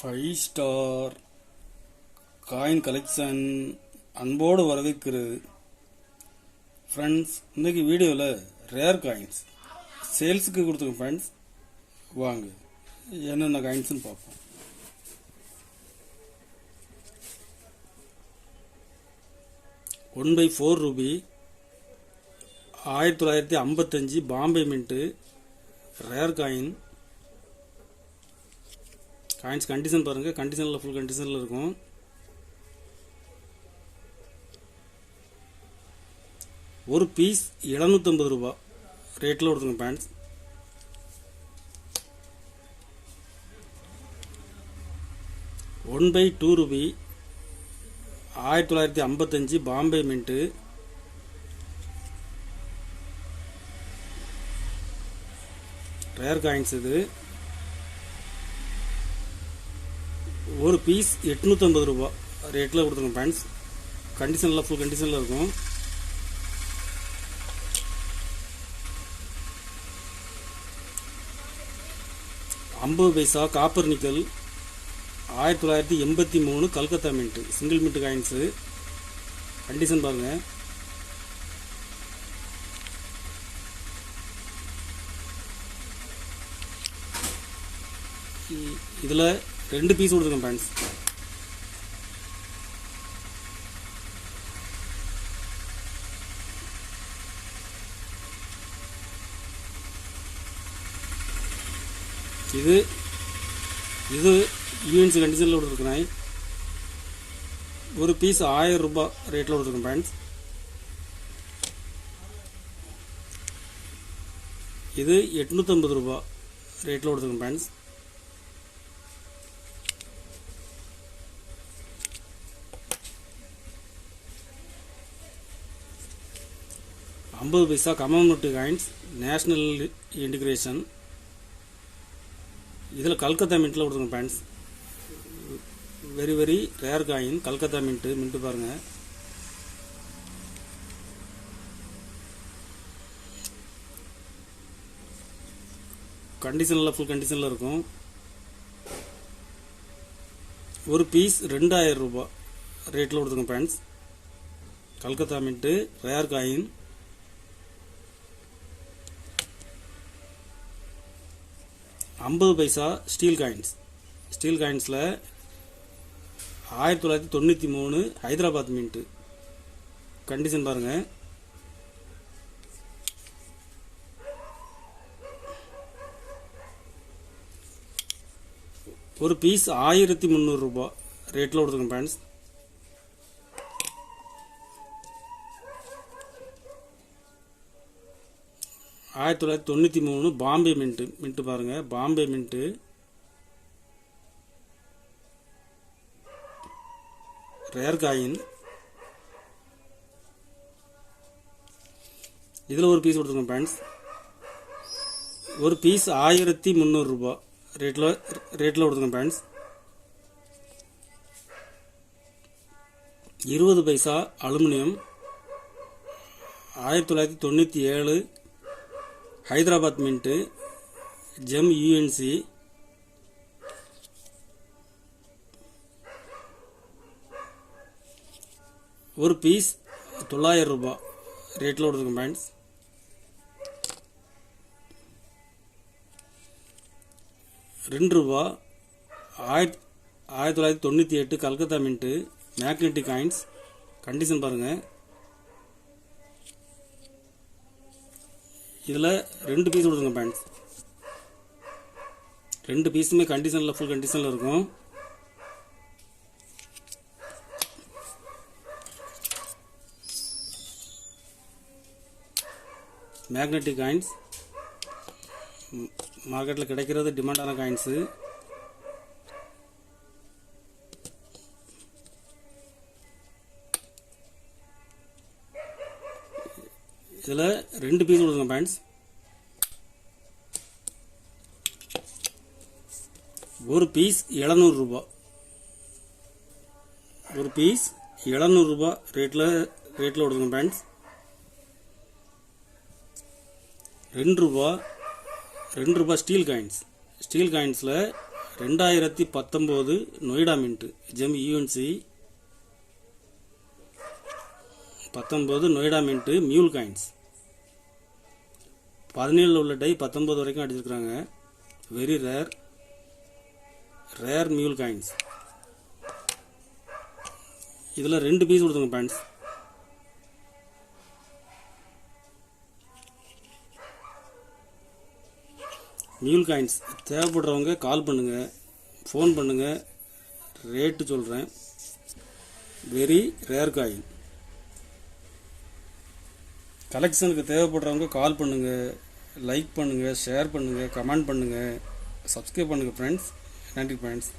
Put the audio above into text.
Five star coin collection அன்போடு வரவேற்கிறது. Friends, இன்றைக்கி வீடியோவில் ரேர் காயின்ஸ் சேல்ஸுக்கு கொடுத்துருங்க. ஃப்ரெண்ட்ஸ், வாங்க என்னென்ன காயின்ஸ்னு பார்ப்போம். ₹1/4 1955 Bombay mint rare coins condition பாருங்கள். கண்டிஷனில் ஃபுல் கண்டிஷனில் இருக்கும். ஒரு பீஸ் ₹750 ரேட்டில் கொடுத்துங்க. பேண்ட்ஸ் ₹1/2 1955 பாம்பே மின்ட்டு ரேர் காயின்ஸ். இது ஒரு பீஸ் ₹850 ரேட்டில் கொடுத்துருங்க. பேண்ட்ஸ் கண்டிஷனில் ஃபுல் கண்டிஷனில் இருக்கும். $50 copper nickel 1983 Calcutta mint single mint coins. Condition பாருங்கள். இதில் 2 பீஸ் கொடுத்துருக்கேன். பேண்ட்ஸ் இது யூஎன்சி கண்டிஷனில் கொடுத்துருக்கேன். ஒரு பீஸ் ₹1000 ரேட்டில் கொடுத்துருக்கேன். பேண்ட்ஸ் இது ₹850 ரேட்டில் கொடுத்துருக்கேன். Friends $50 commemorative coins national integration. இதில் கல்கத்தா மின்ட்டில் கொடுத்துருங்க. Friends very very rare coin Calcutta mint பாருங்கள். கண்டிஷனில் ஃபுல் கண்டிஷனில் இருக்கும். ஒரு பீஸ் ₹2000 ரேட்டில் கொடுத்துருங்க. Friends Calcutta mint rare coin. $50 steel காயின்ஸில் 1993 ஹைதராபாத் மின்ட்டு. கண்டிஷன் பாருங்கள். ஒரு பீஸ் ₹1300 ரேட்டில் கொடுத்துருங்க. பேண்ட்ஸ் $1993 பாம்பே மின்ட்டு பாருங்கள். Bombay mint rare coin. இதில் ஒரு பீஸ் கொடுத்துருங்க. பேண்ட்ஸ் ஒரு பீஸ் ₹1300 ரேட்டில் கொடுத்துருங்க. பேண்ட்ஸ் $20 aluminium 1997 Hyderabad mint gem UNC. ஒரு பீஸ் $900 ரேட்டில் கொடுத்துருங்க. பேண்ட்ஸ் ₹2 1998 Calcutta mint magnetic coins. Condition பாருங்கள். இதில் 2 பீஸ் கொடுத்துருங்க. பேண்ட்ஸ் 2 பீஸுமே கண்டிஷனில் ஃபுல் கண்டிஷனில் இருக்கும். மேக்னெட்டிக் காயின்ஸ் மார்க்கெட்டில் கிடைக்கிறது டிமாண்டான காயின்ஸு. இதில் 2 பீஸ் கொடுங்க. பேண்ட்ஸ் ஒரு பீஸ் ₹700 ஒரு பீஸ் ₹700 ரேட்டில் கொடுங்க. பேண்ட்ஸ் ₹2 ஸ்டீல் காயின்ஸில் 2019 Noida mint gem UNC 19 Noida mint mule coins 17 உள்ள டை 19 வரைக்கும் அடிச்சிருக்கிறாங்க. Very rare mule coins. இதில் 2 பீஸ் கொடுத்துங்க ஃப்ரெண்ட்ஸ். மியூல் காயின்ஸ் தேவைப்படுறவங்க கால் பண்ணுங்கள், ஃபோன் பண்ணுங்கள், ரேட்டு சொல்கிறேன். Very rare coin. கலெக்ஷனுக்கு தேவைப்படுறவங்க கால் பண்ணுங்கள், லைக் பண்ணுங்கள், ஷேர் பண்ணுங்கள், கமெண்ட் பண்ணுங்கள், சப்ஸ்கிரைப் பண்ணுங்கள் ஃப்ரெண்ட்ஸ். நன்றி ஃப்ரெண்ட்ஸ்.